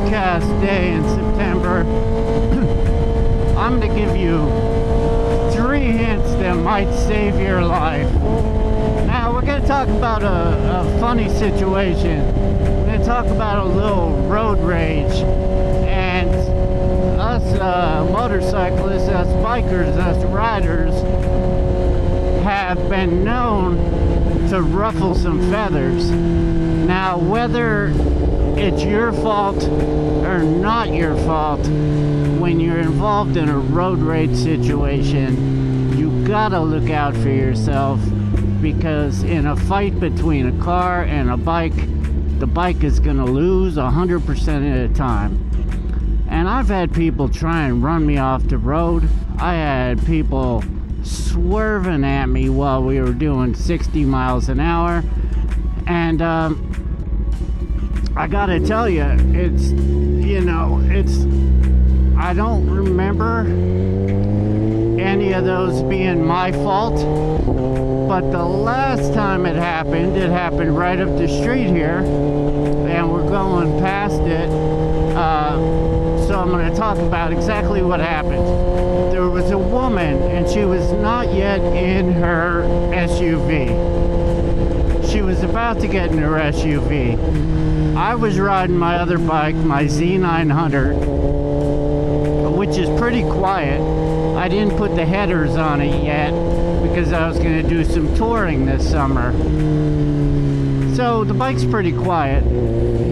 overcast day in September, I'm going to give you 3 hints that might save your life. Now, we're going to talk about a funny situation. We're going to talk about a little road rage. And us motorcyclists, us bikers, us riders have been known to ruffle some feathers. Now, whether it's your fault or not your fault, when you're involved in a road rage situation, you gotta look out for yourself, because in a fight between a car and a bike, the bike is gonna lose 100% of the time. And I've had people try and run me off the road. I had people swerving at me while we were doing 60 miles an hour. And I gotta tell you, I don't remember any of those being my fault. But the last time it happened right up the street here, and we're going past it. So I'm going to talk about exactly what happened. There was a woman, and she was not yet in her SUV. She was about to get in her SUV. I was riding my other bike, my Z900, which is pretty quiet. I didn't put the headers on it yet because I was going to do some touring this summer. So the bike's pretty quiet.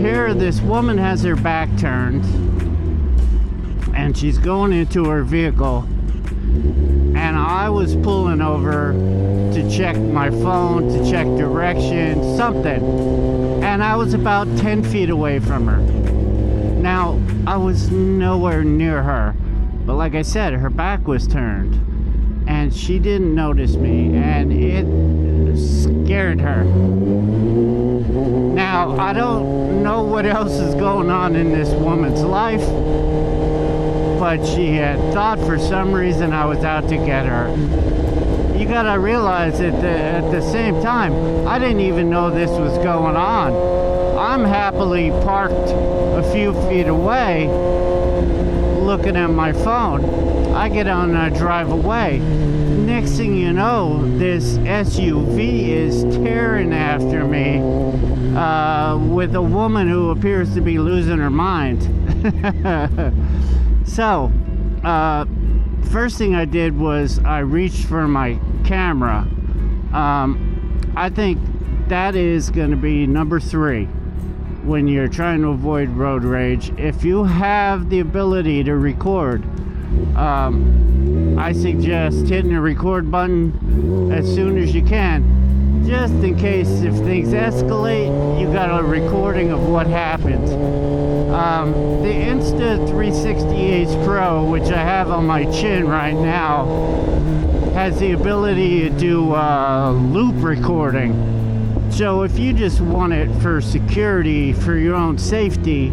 Here, this woman has her back turned, and she's going into her vehicle, and I was pulling over to check my phone, to check directions, something, and I was about 10 feet away from her. Now, I was nowhere near her, but like I said, her back was turned, and she didn't notice me, and it scared her. Now, I don't know what else is going on in this woman's life, but she had thought for some reason I was out to get her. You gotta realize that at the same time, I didn't even know this was going on. I'm happily parked a few feet away looking at my phone. I get on and I drive away. Next thing you know, this SUV is tearing after me with a woman who appears to be losing her mind. So, first thing I did was I reached for my camera. I think that is going to be number 3 when you're trying to avoid road rage. If you have the ability to record, I suggest hitting the record button as soon as you can, just in case if things escalate, you got a recording of what happened. The Insta360H Pro, which I have on my chin right now, has the ability to do loop recording. So if you just want it for security, for your own safety,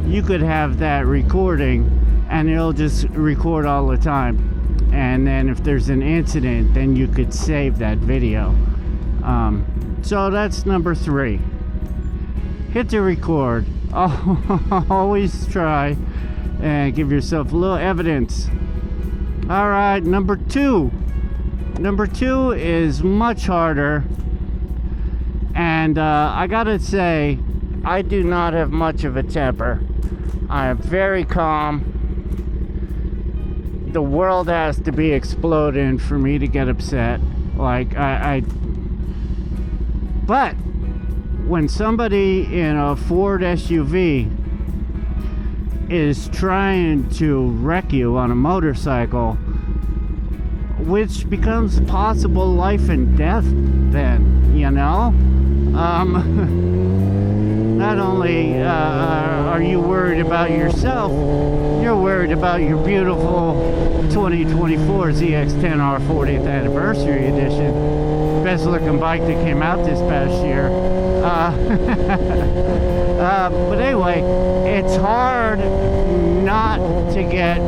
you could have that recording, and it'll just record all the time. And then if there's an incident, then you could save that video. So that's number 3. Hit the record. Always try and give yourself a little evidence. All right, number 2. Number 2 is much harder. And I gotta say, I do not have much of a temper. I am very calm. The world has to be exploding for me to get upset. Like, but when somebody in a Ford SUV is trying to wreck you on a motorcycle, which becomes possible life and death then, you know? Not only are you worried about yourself, you're worried about your beautiful 2024 ZX-10R 40th Anniversary Edition. Best looking bike that came out this past year. But anyway, it's hard not to get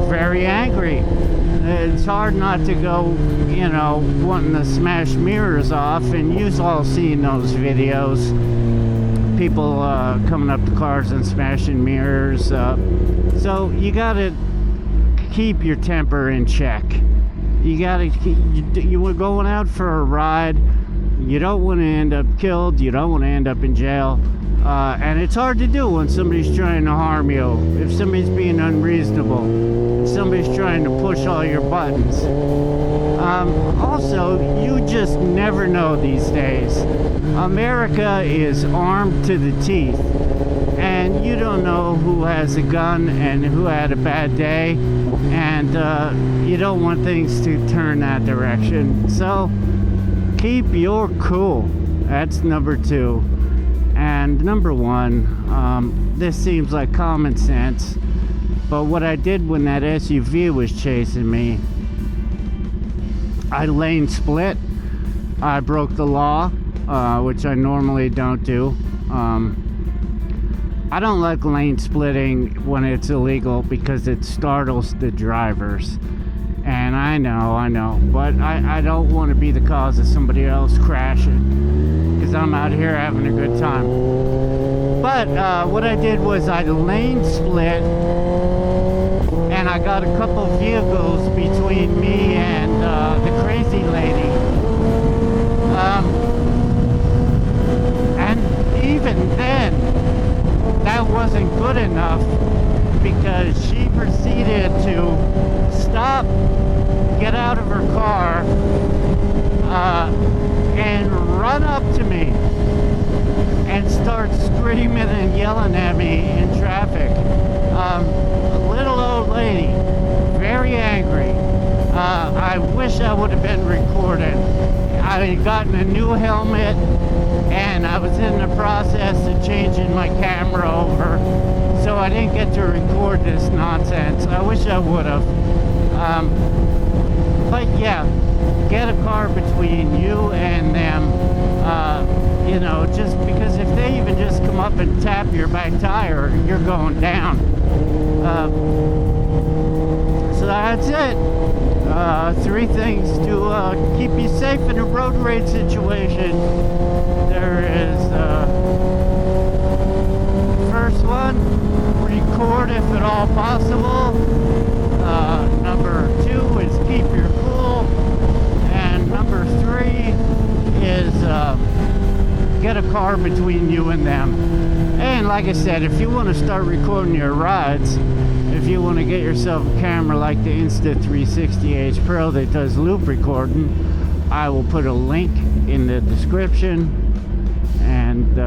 very angry. It's hard not to go, wanting to smash mirrors off, and you've all seen those videos. people coming up to cars and smashing mirrors. So you gotta keep your temper in check. You gotta you were going out for a ride. You don't want to end up killed. You don't want to end up in jail. And it's hard to do when somebody's trying to harm you. If somebody's being unreasonable. If somebody's trying to push all your buttons. Also, you just never know these days. America is armed to the teeth. And you don't know who has a gun and who had a bad day. And you don't want things to turn that direction. So, keep your cool. That's number 2. And number 1, this seems like common sense, but what I did when that SUV was chasing me, I lane split. I broke the law, which I normally don't do. I don't like lane splitting when it's illegal because it startles the drivers. And I know, but I don't want to be the cause of somebody else crashing, because I'm out here having a good time. But what I did was I lane split, and I got a couple vehicles between me and the crazy lady. And even then, that wasn't good enough, because she proceeded to stop, get out of her car, and run up to me and start screaming and yelling at me in traffic. A little old lady, very angry. I wish I would have been recorded. I had gotten a new helmet, and I was in the process of changing my camera over, so I didn't get to record this nonsense. I wish I would have. But yeah, get a car between you and them. You know, just because if they even just come up and tap your back tire, you're going down. So that's it. 3 things to keep you safe in a road rage situation. There is first one, record if at all possible. Number 2 is keep your cool. And number 3 is get a car between you and them. And like I said, if you want to start recording your rides, if you want to get yourself a camera like the Insta360H Pro that does loop recording, I will put a link in the description. And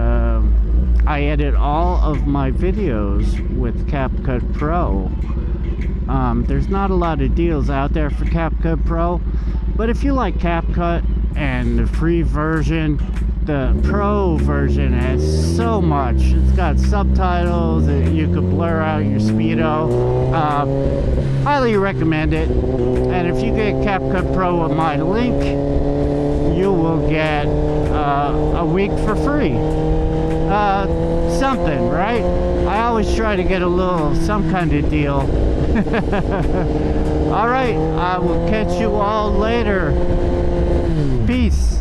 I edit all of my videos with CapCut Pro. There's not a lot of deals out there for CapCut Pro, but if you like CapCut and the free version, the Pro version has so much. It's got subtitles, you could blur out your speedo. Highly recommend it. And if you get CapCut Pro with my link, you will get a week for free. Something, right? I always try to get some kind of deal. Alright, I will catch you all later. Peace.